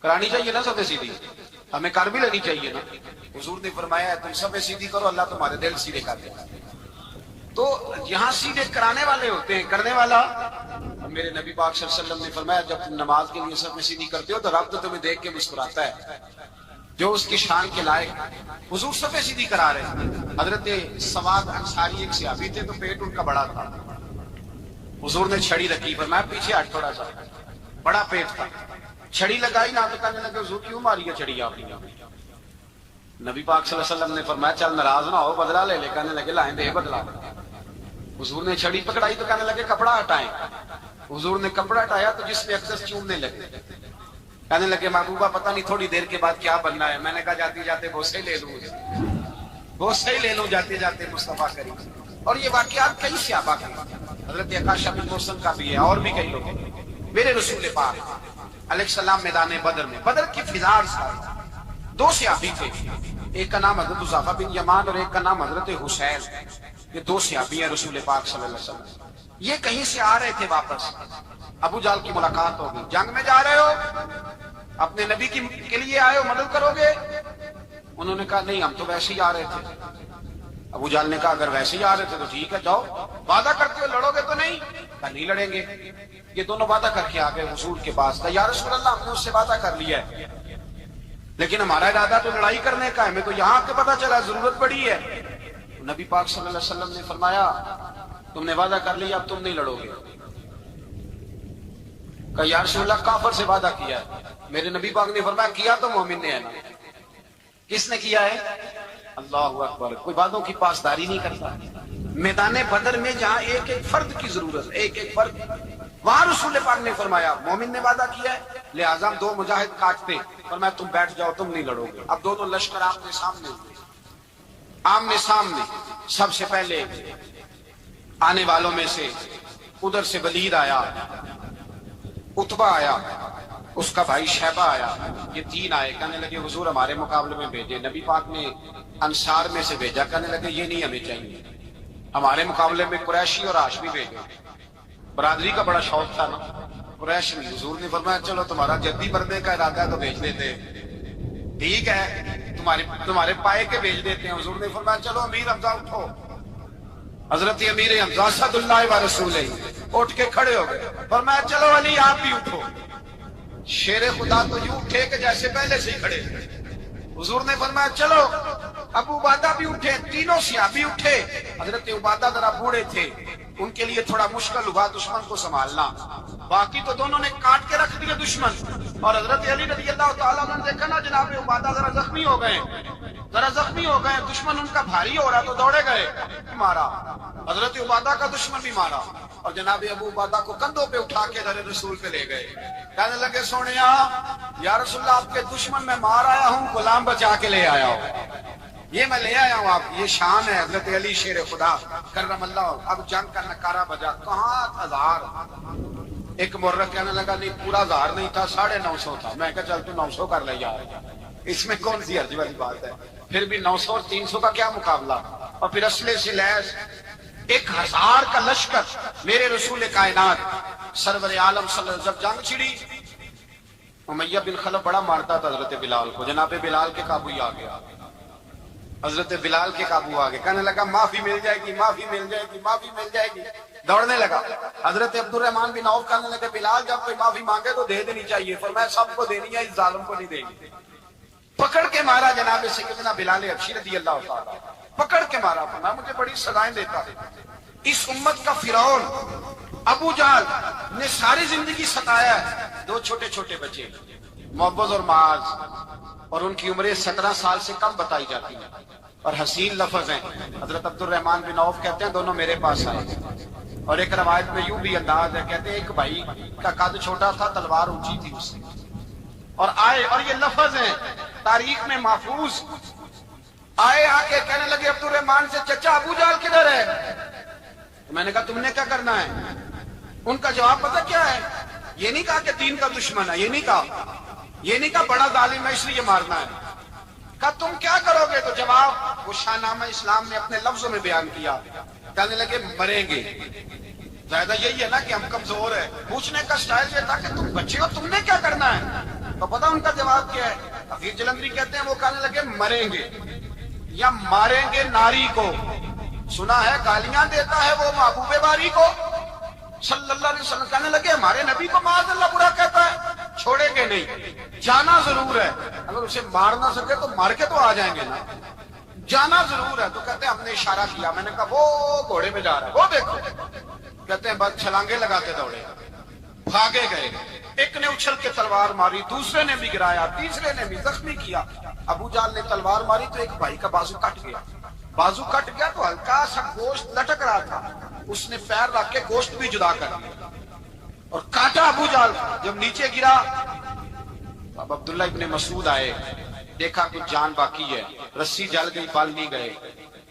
Speaker 3: کرانی چاہیے نا صفیں سیدھی، ہمیں کر بھی لینی چاہیے نا۔ حضور نے فرمایا تم صفیں سیدھی کرو، اللہ تمہارے دل سیدھے کر دے گا۔ تو یہاں سیدھے کرانے والے ہوتے ہیں، کرنے والا میرے نبی پاک صلی اللہ علیہ وسلم نے فرمایا جب تم نماز کے لیے صفیں سیدھی کرتے ہو تو رب تو تمہیں دیکھ کے مسکراتا ہے، جو اس کی شان کے لائق۔ حضور صفیں سیدھی کرا رہے ہیں۔ حضرت سواد انصاری ایک صحابی تھے تو پیٹ ان کا بڑا تھا، حضور نے چھڑی رکھی، فرمایا پیچھے ہٹ تھوڑا سا، بڑا پیٹ تھا، چھڑی لگائی نہ تو کہنے لگے حضور کیوں ماری ہے چھڑی آپ نے؟ نبی پاک صلی اللہ علیہ وسلم نے فرمایا چل ناراض نہ ہو، بدلہ لے لے، کہنے لگے لائیں دے بدلہ۔ حضور نے چھڑی پکڑائی تو کہنے لگے کپڑا ہٹائیں، حضور نے کپڑا ہٹایا تو جس پہ اکثر چومنے لگے، کہنے لگے محبوبہ پتہ نہیں تھوڑی دیر کے بعد کیا بننا ہے۔ میں نے کہا جاتے جاتے بوسے لے لوں، بوسے لے لوں جاتے جاتے مصطفیٰ کریم۔ اور یہ واقعات کئی صحابہ کے، حضرت عکاشہ بن محصن کا بھی ہے اور بھی کئی لوگ ہیں۔ میرے رسول پاک علیہ السلام میدان بدر میں، بدر کی فضا سے دو صحابی تھے، ایک کا نام حضرت حذیفہ بن یمان اور ایک کا نام حضرت حسین۔ یہ دو صحابی ہیں رسول پاک صلی اللہ علیہ وسلم، یہ کہیں سے آ رہے تھے واپس، ابو جہل کی ملاقات ہو گئی، جنگ میں جا رہے ہو، اپنے نبی کے لیے آئے ہو، مدد کرو گے؟ انہوں نے کہا نہیں ہم تو ویسے ہی آ رہے تھے۔ ابو جہل نے کہا اگر ویسے ہی آ رہے تھے تو ٹھیک ہے جاؤ، وعدہ کرتے ہو لڑو گے تو نہیں؟ کہا نہیں لڑیں گے۔ یہ دونوں وعدہ کر کے آ گئے حضور کے پاس، یا رسول اللہ ہم نے اس سے وعدہ کر لیا ہے لیکن ہمارا ارادہ تو لڑائی کرنے کا ہے، ہمیں تو یہاں کے پتا چلا ضرورت پڑی ہے۔ نبی پاک صلی اللہ علیہ وسلم نے فرمایا تم نے وعدہ کر لیا اب تم نہیں لڑو گے۔ کہا یا رسول اللہ کافر سے وعدہ کیا ہے۔ میرے نبی پاک نے فرمایا کیا تو مومن نے ہے نا۔ کس نے کیا ہے؟ اللہ اکبر. کوئی باتوں کی پاسداری نہیں کرتا. میدان بدر میں جہاں ایک ایک فرد کی ضرورت ہے، ایک ایک فرد، وہاں رسول پاک نے فرمایا مومن نے وعدہ کیا ہے لہذا ہم 2 مجاہد کاٹتے، فرمایا تم بیٹھ جاؤ، تم نہیں لڑو گے. اب دونوں لشکر آمنے سامنے ہوئے، آمنے سامنے. سب سے پہلے آنے والوں میں سے ادھر سے ولید آیا، عتبہ آیا، اس کا بھائی شیبہ آیا. یہ 3 آئے. کہنے لگے حضور ہمارے مقابلے میں بھیجے. نبی پاک نے انصار میں سے بھیجا. کہنے لگے یہ نہیں ہمیں چاہیے، ہمارے مقابلے میں قریشی اور ہاشمی بھیجے. برادری کا بڑا شوق تھا نا قریش میں. حضور نے فرمایا چلو تمہارا جدی مرنے کا ارادہ ہے تو بھیج دیتے، ٹھیک ہے تمہارے پائے کے بھیج دیتے ہیں. حضور نے فرمایا چلو امیر حمزہ اٹھو. حضرت امیر حمزہ اسد اللہ و رسولہ اٹھ کے کھڑے ہو گئے. فرمایا چلو علی آپ بھی اٹھو. شیر خدا تو یوں اٹھے کہ جیسے پہلے سے ہی کھڑے. حضور نے فرمایا چلو. ابو عبادہ بھی اٹھے، تینوں صحابی اٹھے. حضرت عبادہ ذرا بوڑھے تھے، ان کے لیے تھوڑا مشکل ہوا دشمن کو سنبھالنا. باقی تو دونوں نے کاٹ کے رکھ دیا دشمن. اور حضرت علی رضی اللہ تعالیٰ عنہ نے دیکھا نا جناب عبادہ ذرا زخمی ہو گئے، دشمن ان کا بھاری ہو رہا تو دوڑے گئے، مارا. حضرت عبادہ کا دشمن بھی مارا اور جناب ابو عبادہ کو کندھوں پہ اٹھا کے در رسول پہ لے گئے. کہنے لگے سونیا یا رسول اللہ آپ کے دشمن میں مار آیا ہوں، غلام بچا کے لے آیا ہوں، یہ میں لے آیا ہوں آپ. یہ شان ہے حضرت علی شیر خدا کرم اللہ. اب جنگ کا نکارہ بجا. کہاں 1000. ایک مورخ کہنے لگا نہیں پورا 1000 نہیں تھا، 950 تھا. میں کہا چل تو 900 کر لے یار، اس میں کون سی حرج والی بات ہے. پھر بھی 900 اور 300 کا کیا مقابلہ. اور پھر اسلحے سے لیس 1000 کا لشکر. میرے رسول کائنات سرور عالم صلی اللہ علیہ وسلم جب جنگ چھڑی، امیہ بن خلف بڑا مارتا تھا حضرت بلال کو. جناب بلال کے قابو ہی آ گیا، حضرت بلال کے قابو آ گئے. کہنے لگا معافی مل جائے گی، معافی مل جائے گی، معافی مل جائے گی. دوڑنے لگا. حضرت عبد الرحمن بن عوف کہنے لگے بلال جب کوئی معافی مانگے تو دے دینی چاہیے. فرمایا سب کو دینی ہے، اس ظالم کو نہیں دینی. پکڑ کے مارا جناب سیدنا بلال حبشی رضی اللہ تعالیٰ، پکڑ کے مارا. فرمایا مجھے بڑی سزائیں دیتا ہے. اس امت کا فرعون ابو جہل نے ساری زندگی ستایا ہے. 2 چھوٹے چھوٹے بچے معوذ اور معاذ، اور ان کی عمریں 17 سال سے کم بتائی جاتی ہیں اور حسین لفظ ہیں. حضرت عبد الرحمن بن عوف کہتے ہیں دونوں میرے پاس آئے. اور ایک روایت میں یوں بھی انداز ہے، کہتے ہیں ایک بھائی کا قد چھوٹا تھا، تلوار اونچی تھی اس سے، اور آئے. اور یہ لفظ ہیں تاریخ میں محفوظ. آئے آ کے کہنے لگے عبد الرحمن سے چچا ابو جہل کدھر ہے. تو میں نے کہا تم نے کیا کرنا ہے. ان کا جواب پتہ کیا ہے، یہ نہیں کہا کہ دین کا دشمن ہے، یہ نہیں کہا بڑا ظالم ہے اس لیے مارنا ہے. کہا تم کیا کرو گے. تو جواب وہ شاہنامہ اسلام نے اپنے لفظوں میں بیان کیا. کہنے لگے مریں گے. زیادہ یہی ہے نا کہ ہم کمزور ہیں. پوچھنے کا سٹائل یہ تھا کہ تم بچے ہو، تم نے کیا کرنا ہے. تو پتہ ان کا جواب کیا ہے. حفیظ جلندری کہتے ہیں وہ کہنے لگے مریں گے یا ماریں گے ناری کو. سنا ہے گالیاں دیتا ہے وہ محبوب باری کو صلی اللہ علیہ وسلم. کہنے لگے ہمارے نبی کو معاذ اللہ برا کہتا ہے، چھوڑیں گے نہیں، جانا ضرور ہے. اگر اسے مار نہ سکے تو مار کے تو آ جائیں گے نا، جانا ضرور ہے. تو کہتے ہیں ہم نے اشارہ کیا. میں نے کہا وہ گھوڑے پہ جا رہا ہے، وہ دیکھو. کہتے ہیں بس چھلانگے لگاتے دوڑے، بھاگے گئے. ایک نے اچھل کے تلوار ماری، دوسرے نے بھی گرایا، تیسرے نے بھی زخمی کیا. ابو جہل نے تلوار ماری تو ایک بھائی کا بازو کٹ گیا. بازو کٹ گیا تو ہلکا سا گوشت لٹک رہا تھا، اس نے پیر رکھ کے گوشت بھی جدا کر دیا اور کاٹا ابو جہل. جب نیچے گرا اب عبداللہ ابن مسعود آئے، دیکھا کچھ جان باقی ہے، رسی جل گئی، بال نہیں گئے.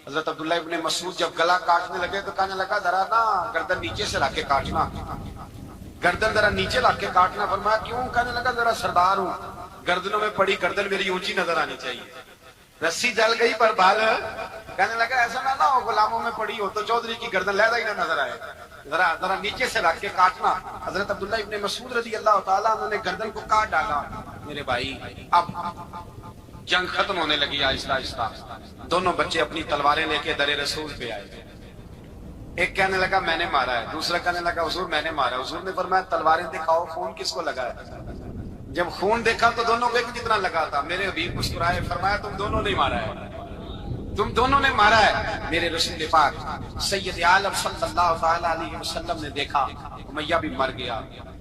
Speaker 3: حضرت عبداللہ ابن مسعود جب گلا کاٹنے لگے تو کہنے لگا ذرا نا گردن نیچے سے رکھ کے کاٹنا، گردن ذرا نیچے رکھ کے کاٹنا. فرمایا کیوں. کہنے لگا ذرا سردار ہوں، گردنوں میں پڑی گردن میری اونچی نظر آنی چاہیے. رسی جل گئی پر بال. کہنے لگا ایسا نہ ہو غلاموں میں پڑی ہو تو چودھری کی گردن لہذا ہی نہ نظر آئے، ذرا نیچے سے رکھ کے کاٹنا. حضرت عبداللہ ابن مسعود رضی اللہ تعالیٰ انہوں نے گردن کو کاٹ ڈالا. میرے بھائی اب جنگ ختم ہونے لگی آہستہ آہستہ. دونوں بچے اپنی تلواریں لے کے در رسول پہ آئے. ایک کہنے لگا میں نے مارا ہے، دوسرا کہنے لگا حضور میں نے مارا. حضور نے فرمایا تلواریں دکھاؤ، خون کس کو لگا ہے. جب خون دیکھا تو دونوں کو ایک جتنا لگا تھا. میرے حبیب مسکرائے، فرمایا تم دونوں نے مارا ہے، تم دونوں نے مارا ہے. میرے رسول پاک سید عالم صلی اللہ تعالی علیہ وسلم نے دیکھا امیہ بھی مر گیا.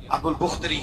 Speaker 3: ابو البختری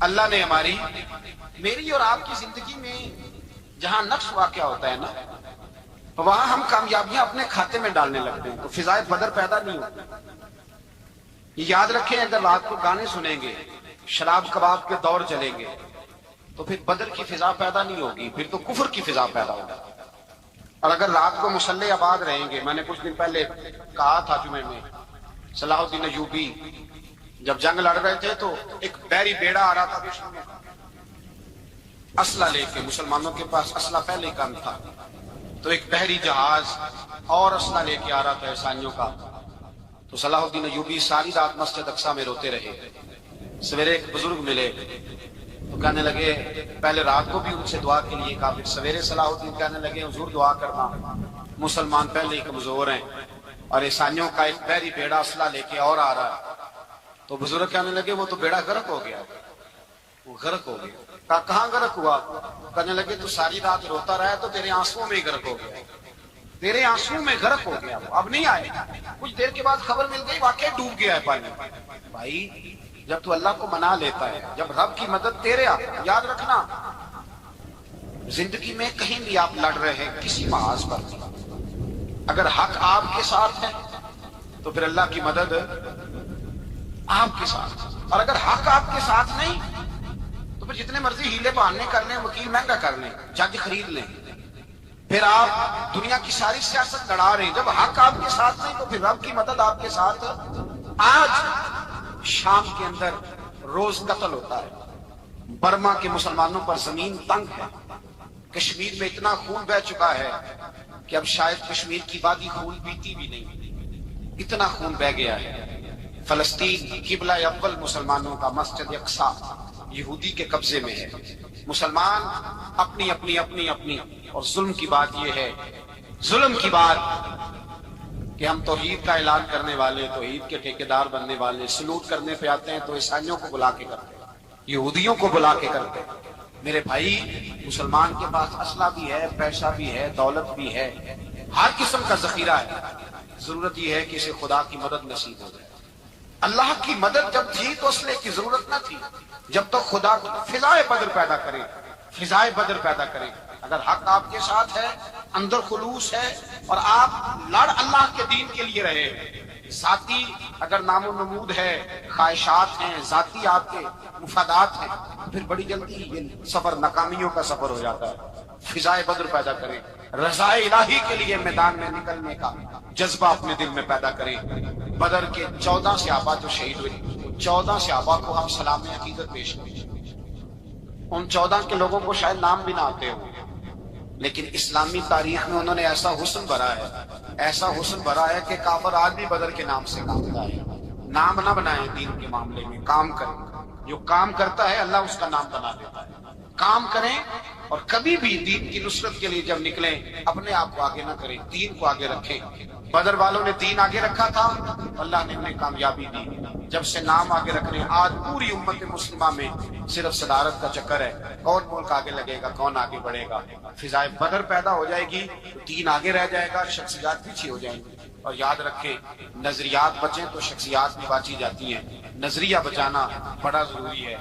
Speaker 3: اللہ نے ہماری میری اور آپ کی زندگی میں جہاں نقص واقع ہوتا ہے نا، وہاں ہم کامیابیاں اپنے کھاتے میں ڈالنے لگتے ہیں تو فضائے بدر پیدا نہیں ہوتی۔ یاد رکھیں اگر رات کو گانے سنیں گے، شراب کباب کے دور چلیں گے تو پھر بدر کی فضا پیدا نہیں ہوگی، پھر تو کفر کی فضا پیدا ہوگی۔ اور اگر رات کو مصلے آباد رہیں گے، میں نے کچھ دن پہلے کہا تھا جمعے میں، صلاح الدین ایوبی جب جنگ لڑ رہے تھے تو ایک بحری بیڑا آ رہا تھا بشر میں اسلحہ لے کے، مسلمانوں کے پاس اسلحہ پہلے ہی کم تھا، تو ایک بحری جہاز اور اسلحہ لے کے آ رہا تھا عیسائیوں کا، تو صلاح الدین ایوبی ساری رات مسجد اقصی میں روتے رہے۔ سویرے ایک بزرگ ملے تو کہنے لگے، پہلے رات کو بھی ان سے دعا کے لیے کہا، پھر سویرے صلاح الدین کہنے لگے حضور دعا کرنا، مسلمان پہلے ہی کمزور ہیں اور عیسائیوں کا ایک بحری بیڑا اسلحہ لے کے اور آ رہا ہے۔ تو بزرگ کہنے لگے وہ تو بیڑا غرق ہو گیا، وہ غرق ہو گیا۔ کہا کہاں غرق ہوا؟ کہنے لگے تو ساری رات روتا رہا تو تیرے آنسوؤں میں ہی غرق ہو گیا، تیرے آنسوؤں میں غرق ہو گیا، وہ اب نہیں آئے۔ کچھ دیر کے بعد خبر مل گئی واقعی ڈوب گیا ہے پانی۔ بھائی جب تو اللہ کو منا لیتا ہے، جب رب کی مدد تیرے یاد رکھنا زندگی میں کہیں بھی آپ لڑ رہے ہیں کسی محاذ پر، اگر حق آپ کے ساتھ ہے تو پھر اللہ کی مدد آپ کے ساتھ، اور اگر حق آپ کے ساتھ نہیں تو پھر جتنے مرضی ہیلے بہانے کر لیں، وکیل مہنگا کر لیں، جج خرید لیں، پھر آپ دنیا کی ساری سیاست لڑا رہے ہیں، جب حق آپ کے ساتھ نہیں تو پھر رب کی مدد آپ کے ساتھ۔ آج شام کے اندر روز قتل ہوتا ہے، برما کے مسلمانوں پر زمین تنگ ہے، کشمیر میں اتنا خون بہہ چکا ہے کہ اب شاید کشمیر کی وادی خون پیتی بھی نہیں، اتنا خون بہہ گیا ہے۔ فلسطین قبلہ اول مسلمانوں کا مسجد اقصی یہودی کے قبضے میں ہے، مسلمان اپنی اپنی اپنی اپنی، اور ظلم کی بات یہ ہے، ظلم کی بات کہ ہم توحید کا اعلان کرنے والے، توحید کے ٹھیکیدار بننے والے، سلوٹ کرنے پہ آتے ہیں تو عیسائیوں کو بلا کے کرتے ہیں، یہودیوں کو بلا کے کرتے ہیں۔ میرے بھائی مسلمان کے پاس اسلحہ بھی ہے، پیسہ بھی ہے، دولت بھی ہے، ہر قسم کا ذخیرہ ہے، ضرورت یہ ہے کہ اسے خدا کی مدد نصیب ہو جائے۔ اللہ کی مدد جب تھی تو اسلحے کی ضرورت نہ تھی، جب تک خدا فضائے بدر پیدا کرے، فضائے بدر پیدا کرے۔ اگر حق آپ کے ساتھ ہے، اندر خلوص ہے اور آپ لڑ اللہ کے دین کے لیے رہے، ذاتی اگر نام و نمود ہے، خواہشات ہیں، ذاتی آپ کے مفادات ہیں، پھر بڑی جلدی یہ سفر ناکامیوں کا سفر ہو جاتا ہے۔ فضائے بدر پیدا کریں، رضائے الہی کے لیے میدان میں نکلنے کا جذبہ اپنے دل میں پیدا کریں۔ بدر کے 14 صحابہ جو شہید ہوئے، 14 صحابہ کو ہم سلام عقیدت پیش کریں۔ ان 14 کے لوگوں کو شاید نام بھی نہ آتے ہو، لیکن اسلامی تاریخ میں انہوں نے ایسا حسن بھرا ہے، ایسا حسن بھرا ہے کہ کافر آج بھی بدر کے نام سے کامتا ہے۔ نام نہ بنائیں دین کے معاملے میں، کام کریں، جو کام کرتا ہے اللہ اس کا نام بنا دیتا ہے۔ کام کریں اور کبھی بھی دین کی نصرت کے لیے جب نکلیں اپنے آپ کو آگے نہ کریں، دین کو آگے رکھیں۔ بدر والوں نے دین آگے رکھا تھا، اللہ نے انہیں کامیابی دی۔ جب سے نام آگے رکھنے، آج پوری امت مسلمہ میں صرف صدارت کا چکر ہے، کون ملک آگے لگے گا، کون آگے بڑھے گا۔ فضائے بدر پیدا ہو جائے گی تو دین آگے رہ جائے گا، شخصیات پیچھے ہو جائیں گی۔ اور یاد رکھیں نظریات بچیں تو شخصیات بھی باچی جاتی ہیں، نظریہ بچانا بڑا ضروری ہے۔